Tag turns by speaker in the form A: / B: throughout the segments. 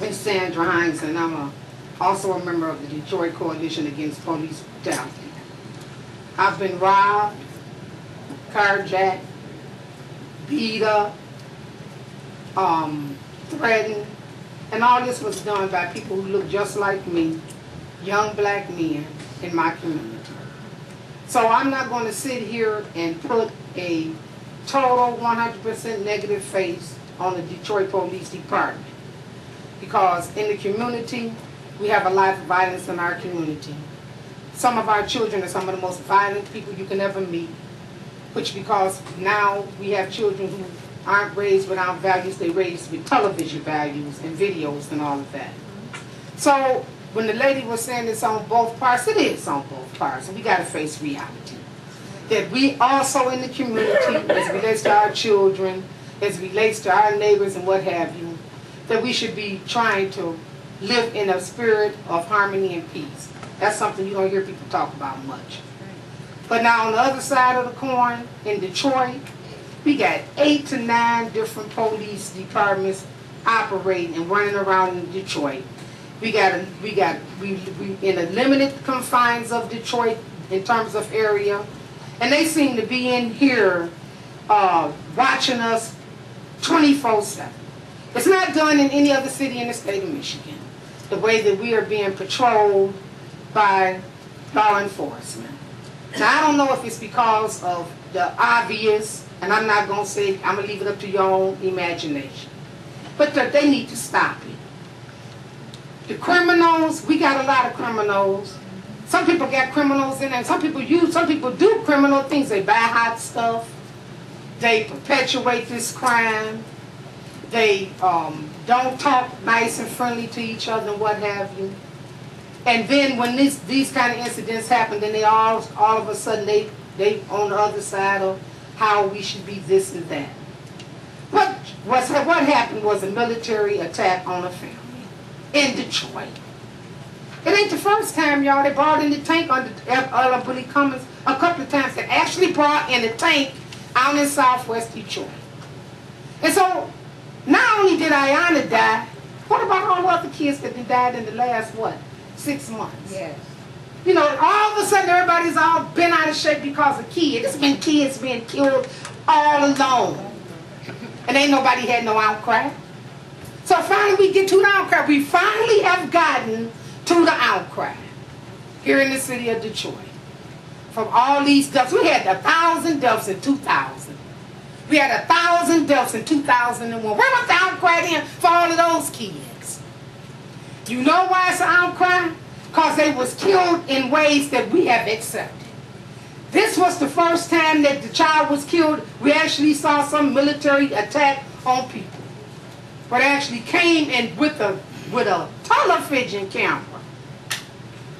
A: Miss Sandra Hines, and I'm also a member of the Detroit Coalition Against Police Brutality. I've been robbed, carjacked, beat up, threatened, and all this was done by people who look just like me, young black men in my community. So I'm not going to sit here and put a total 100% negative face on the Detroit Police Department, because in the community we have a lot of violence in our community. Some of our children are some of the most violent people you can ever meet, which because now we have children who aren't raised with our values, they're raised with television values and videos and all of that. So when the lady was saying it's on both parts, it is on both parts, and we got to face reality. That we also in the community, as it relates to our children, as it relates to our neighbors and what have you, that we should be trying to live in a spirit of harmony and peace. That's something you don't hear people talk about much. But now on the other side of the coin, in Detroit, we got 8 to 9 different police departments operating and running around in Detroit. We in the limited confines of Detroit in terms of area, and they seem to be in here watching us 24/7. It's not done in any other city in the state of Michigan, the way that we are being patrolled by law enforcement. Now, I don't know if it's because of the obvious, and I'm not going to say, I'm going to leave it up to your own imagination, but that they need to stop it. The criminals, we got a lot of criminals. Some people got criminals in there, and some people do criminal things. They buy hot stuff, they perpetuate this crime, they don't talk nice and friendly to each other and what have you. And then when these kind of incidents happen, then they all of a sudden they on the other side of how we should be this and that. What happened was a military attack on a family in Detroit. It ain't the first time, y'all. They brought in the tank under Billy Cummings a couple of times. They actually brought in the tank out in southwest Detroit. And so, not only did Ayanna die, what about all the other kids that died in the last, 6 months?
B: Yes.
A: You know, all of a sudden everybody's all bent out of shape because of kids. It's been kids being killed all alone. And ain't nobody had no outcry. So finally we get to the outcry. We finally have gotten to the outcry here in the city of Detroit. From all these deaths. We had 1,000 deaths in 2000. We had 1,000 deaths in 2001. Where was the outcry then for all of those kids? You know why it's an outcry? Because they was killed in ways that we have accepted. This was the first time that the child was killed. We actually saw some military attack on people. But actually came in with a television camera.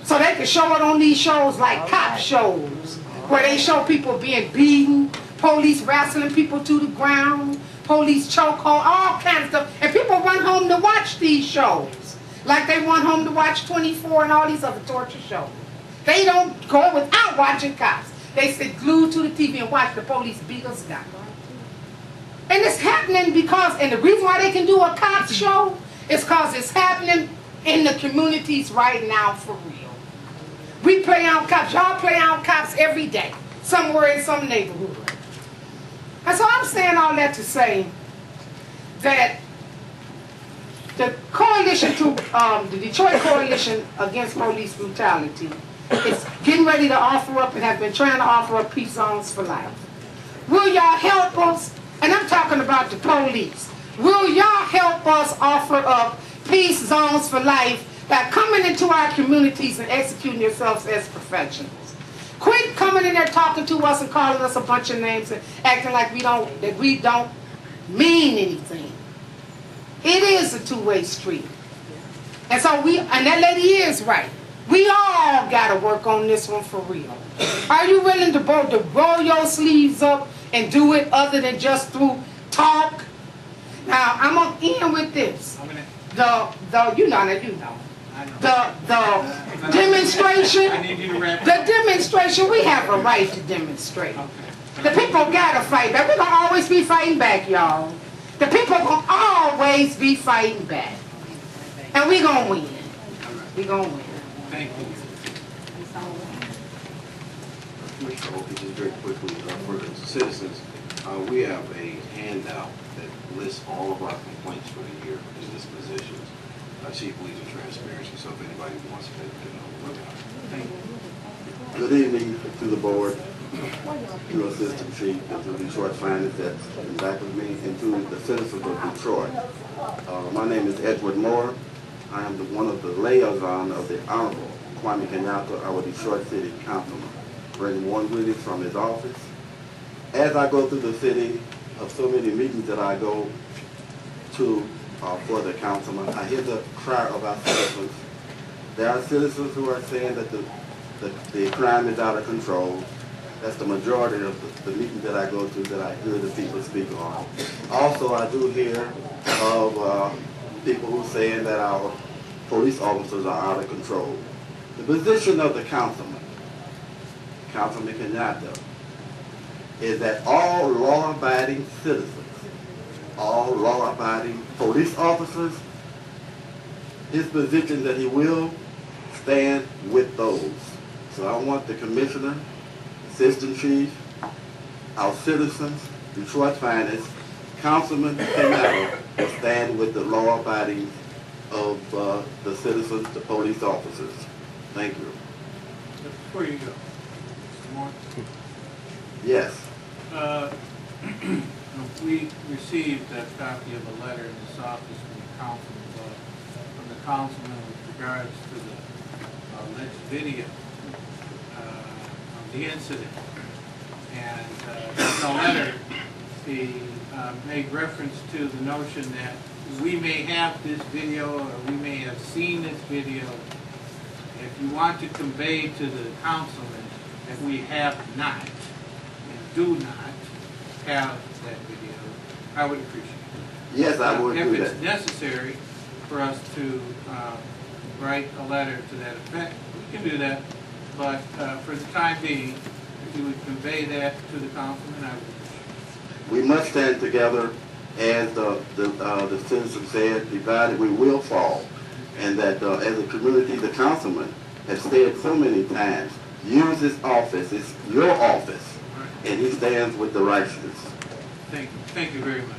A: So they could show it on these shows like cop shows, where they show people being beaten, police wrestling people to the ground, police chokehold, all kinds of stuff. And people run home to watch these shows. Like they run home to watch 24 and all these other torture shows. They don't go without watching cops. They sit glued to the TV and watch the police beat us down. And it's happening because, and the reason why they can do a cop show is because it's happening in the communities right now for real. We play out cops. Y'all play out cops every day, somewhere in some neighborhood. And so I'm saying all that to say that the coalition the Detroit Coalition Against Police Brutality is getting ready to offer up and have been trying to offer up peace zones for life. Will y'all help us? And I'm talking about the police. Will y'all help us offer up peace zones for life by coming into our communities and executing yourselves as professionals? Quit coming in there talking to us and calling us a bunch of names and acting like we don't mean anything. It is a two-way street. And so and that lady is right. We all got to work on this one for real. Are you willing to roll your sleeves up and do it other than just through talk? Now, I'm going to end with this. The demonstration, we have a right to demonstrate. The people got to fight back. We're going to always be fighting back, y'all. The people will always be fighting back. And we gonna win. We gonna win.
B: Thank you.
C: Commissioner Oakley, just very quickly, for the citizens, we have a handout that lists all of our complaints for the year in this position. Chief believes in transparency, so if anybody wants to, look at it.
B: Thank you.
D: Good evening to the board, to Assistant Chief, and to Detroit Finance that's in back of me, and to the citizens of Detroit. My name is Edward Moore. I am one of the liaison of the Honorable Kwame Kenyatta, our Detroit City Councilman, bringing one greeting from his office. As I go through the city, of so many meetings that I go to for the councilman, I hear the cry of our citizens. There are citizens who are saying that the crime is out of control. That's the majority of the meetings that I go to that I hear the people speak on. Also, I do hear of people who are saying that our police officers are out of control. The position of the Councilman Kenyatta, is that all law-abiding citizens, all law-abiding police officers, his position that he will stand with those. So I want the Commissioner, Assistant Chief, our citizens, Detroit Finance, Councilman Kenyatta will stand with the law-abiding of the citizens, the police officers. Thank you.
B: Before you go, Mr. Moore,
D: Yes.
B: we received a copy of a letter in this office from the councilman with regards to the alleged video of the incident. And in the letter, he made reference to the notion that we may have this video or we may have seen this video. If you want to convey to the councilman that we have not and do not have that video, I would appreciate it.
D: Yes, I would do
B: If
D: that.
B: it's necessary for us to write a letter to that effect, we can do that. But for the time being, if you would convey that to the councilman, I would appreciate it.
D: We must stand together, as the citizen said, divided we will fall. And that as a community, the councilman has said so many times, use his office, it's your office, and he stands with the righteous.
B: Thank you very much.